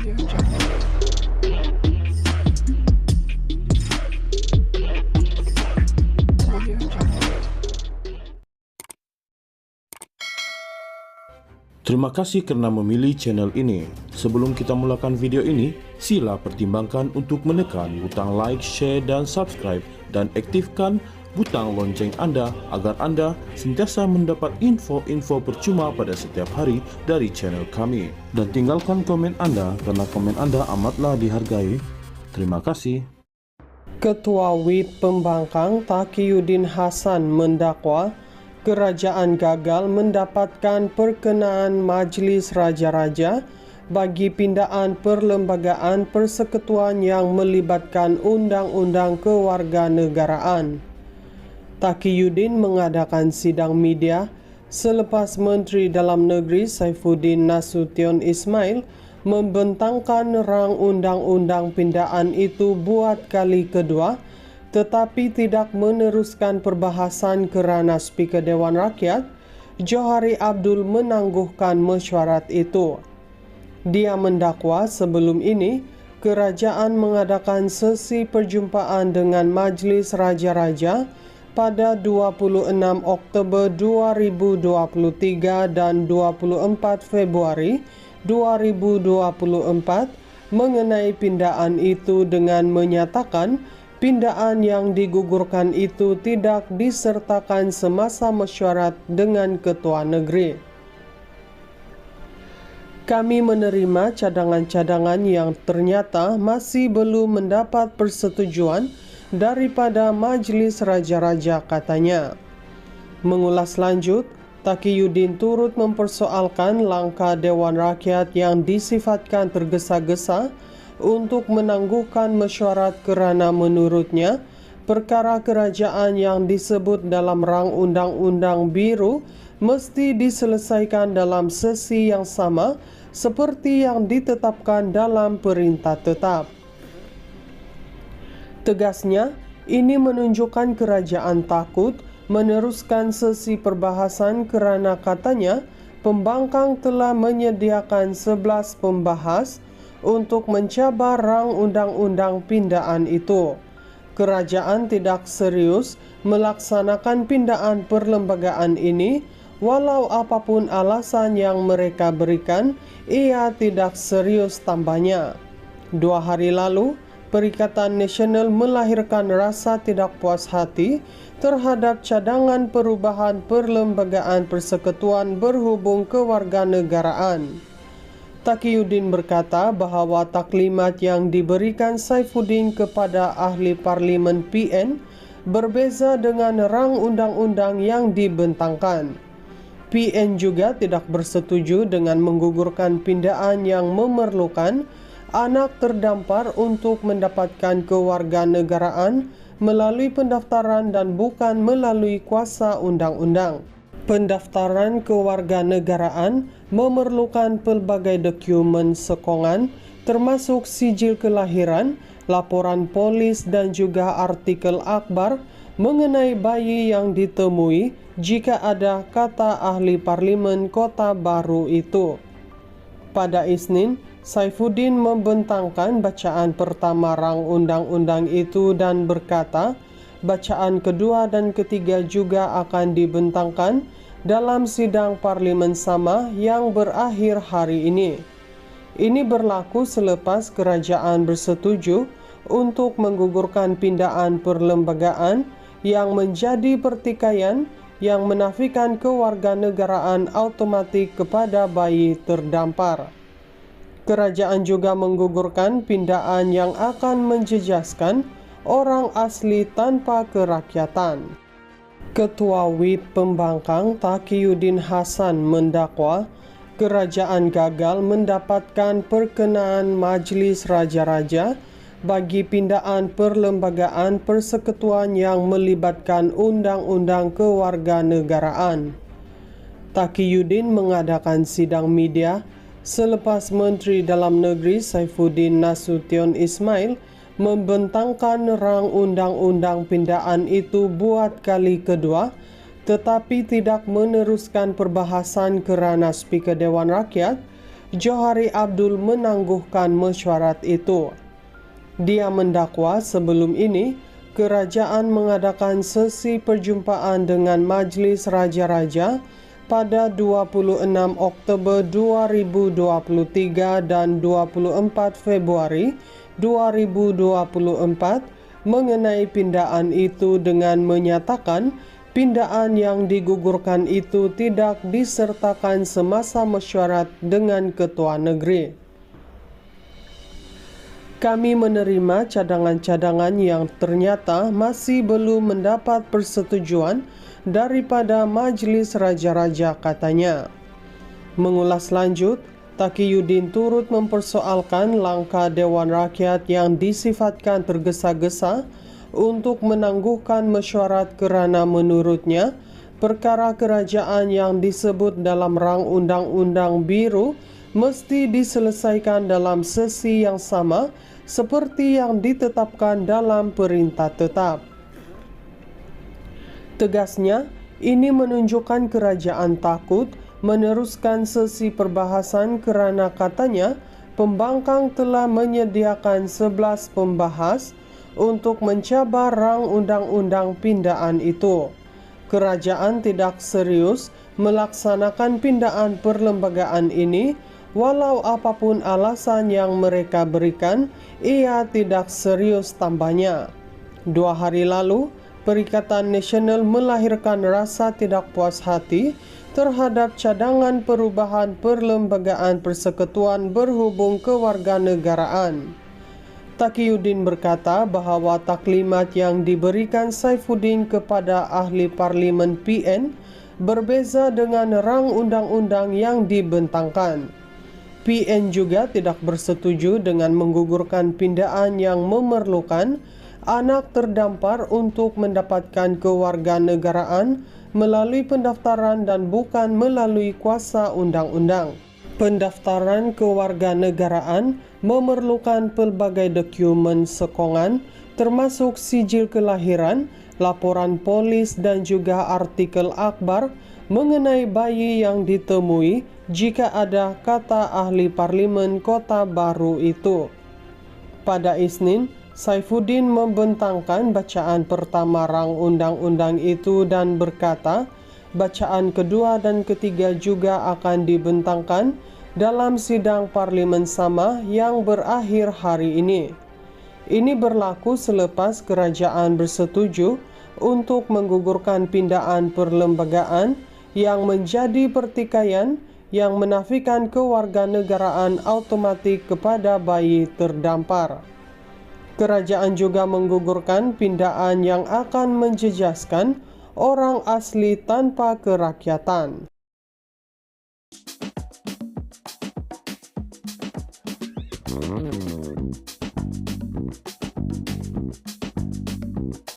Terima kasih karena memilih channel ini. Sebelum kita mulakan video ini, sila pertimbangkan untuk menekan butang like, share, dan subscribe, dan aktifkan butang lonceng Anda agar Anda sentiasa mendapat info-info percuma pada setiap hari dari channel kami. Dan tinggalkan komen Anda karena komen Anda amatlah dihargai. Terima kasih. Ketua WIB Pembangkang Taqiyuddin Hasan mendakwa kerajaan gagal mendapatkan perkenaan Majlis Raja-Raja bagi pindaan perlembagaan persekutuan yang melibatkan undang-undang kewarganegaraan. Taqiyuddin mengadakan sidang media selepas Menteri Dalam Negeri Saifuddin Nasution Ismail membentangkan rang undang-undang pindaan itu buat kali kedua, tetapi tidak meneruskan perbahasan kerana Speaker Dewan Rakyat, Johari Abdul menangguhkan mesyuarat itu. Dia mendakwa sebelum ini, kerajaan mengadakan sesi perjumpaan dengan Majlis Raja-Raja pada 26 Oktober 2023 dan 24 Februari 2024 mengenai pindaan itu dengan menyatakan pindaan yang digugurkan itu tidak disertakan semasa mesyuarat dengan Ketua Negeri. Kami menerima cadangan-cadangan yang ternyata masih belum mendapat persetujuan daripada Majlis Raja-Raja, katanya. Mengulas lanjut, Taqiyuddin turut mempersoalkan langkah Dewan Rakyat yang disifatkan tergesa-gesa untuk menangguhkan mesyuarat kerana menurutnya perkara kerajaan yang disebut dalam rang undang-undang biru mesti diselesaikan dalam sesi yang sama seperti yang ditetapkan dalam perintah tetap. Tegasnya, ini menunjukkan kerajaan takut meneruskan sesi perbahasan kerana katanya pembangkang telah menyediakan 11 pembahas untuk mencabar rang undang-undang pindaan itu. Kerajaan tidak serius melaksanakan pindaan perlembagaan ini, walau apapun alasan yang mereka berikan, ia tidak serius, tambahnya. 2 hari lalu, Perikatan Nasional melahirkan rasa tidak puas hati terhadap cadangan perubahan perlembagaan persekutuan berhubung kewarganegaraan. Taqiyuddin berkata bahawa taklimat yang diberikan Saifuddin kepada ahli parlimen PN berbeza dengan rang undang-undang yang dibentangkan. PN juga tidak bersetuju dengan menggugurkan pindaan yang memerlukan anak terdampar untuk mendapatkan kewarganegaraan melalui pendaftaran dan bukan melalui kuasa undang-undang. Pendaftaran kewarganegaraan memerlukan pelbagai dokumen sokongan termasuk sijil kelahiran, laporan polis dan juga artikel akhbar mengenai bayi yang ditemui jika ada, kata ahli parlimen Kota Baru itu. Pada Isnin, Saifuddin membentangkan bacaan pertama rang undang-undang itu dan berkata, bacaan kedua dan ketiga juga akan dibentangkan dalam sidang parlimen sama yang berakhir hari ini. Ini berlaku selepas kerajaan bersetuju untuk menggugurkan pindaan perlembagaan yang menjadi pertikaian yang menafikan kewarganegaraan automatik kepada bayi terdampar. Kerajaan juga menggugurkan pindaan yang akan menjejaskan orang asli tanpa kerakyatan. Ketua WIB Pembangkang Taqiyuddin Hasan mendakwa kerajaan gagal mendapatkan perkenaan Majlis Raja-Raja bagi pindaan perlembagaan persekutuan yang melibatkan undang-undang kewarganegaraan. Taqiyuddin mengadakan sidang media selepas Menteri Dalam Negeri Saifuddin Nasution Ismail membentangkan rang undang-undang pindaan itu buat kali kedua, tetapi tidak meneruskan perbahasan kerana Speaker Dewan Rakyat, Johari Abdul menangguhkan mesyuarat itu. Dia mendakwa sebelum ini kerajaan mengadakan sesi perjumpaan dengan Majlis Raja-Raja pada 26 Oktober 2023 dan 24 Februari 2024 mengenai pindaan itu dengan menyatakan pindaan yang digugurkan itu tidak disertakan semasa mesyuarat dengan Ketua Negeri. Kami menerima cadangan-cadangan yang ternyata masih belum mendapat persetujuan daripada Majlis Raja-Raja, katanya. Mengulas lanjut, Taqiyuddin turut mempersoalkan langkah Dewan Rakyat yang disifatkan tergesa-gesa untuk menangguhkan mesyuarat kerana menurutnya perkara kerajaan yang disebut dalam rang Undang-Undang Biru mesti diselesaikan dalam sesi yang sama seperti yang ditetapkan dalam perintah tetap. Tegasnya, ini menunjukkan kerajaan takut meneruskan sesi perbahasan kerana katanya pembangkang telah menyediakan 11 pembahas untuk mencabar rang undang-undang pindaan itu. Kerajaan tidak serius melaksanakan pindaan perlembagaan ini. Walau apapun alasan yang mereka berikan, ia tidak serius, tambahnya. 2 hari lalu, Perikatan Nasional melahirkan rasa tidak puas hati terhadap cadangan perubahan perlembagaan persekutuan berhubung kewarganegaraan. Taqiyuddin berkata bahawa taklimat yang diberikan Saifuddin kepada ahli parlimen PN berbeza dengan rang undang-undang yang dibentangkan. PN juga tidak bersetuju dengan menggugurkan pindaan yang memerlukan anak terdampar untuk mendapatkan kewarganegaraan melalui pendaftaran dan bukan melalui kuasa undang-undang. Pendaftaran kewarganegaraan memerlukan pelbagai dokumen sokongan termasuk sijil kelahiran, laporan polis dan juga artikel akhbar mengenai bayi yang ditemui jika ada, kata ahli parlimen Kota Baru itu. Pada Isnin, Saifuddin membentangkan bacaan pertama rang undang-undang itu dan berkata bacaan kedua dan ketiga juga akan dibentangkan dalam sidang parlimen sama yang berakhir hari ini. Ini berlaku selepas kerajaan bersetuju untuk menggugurkan pindaan perlembagaan yang menjadi pertikaian yang menafikan kewarganegaraan automatik kepada bayi terdampar. Kerajaan juga menggugurkan pindaan yang akan menjejaskan orang asli tanpa kerakyatan.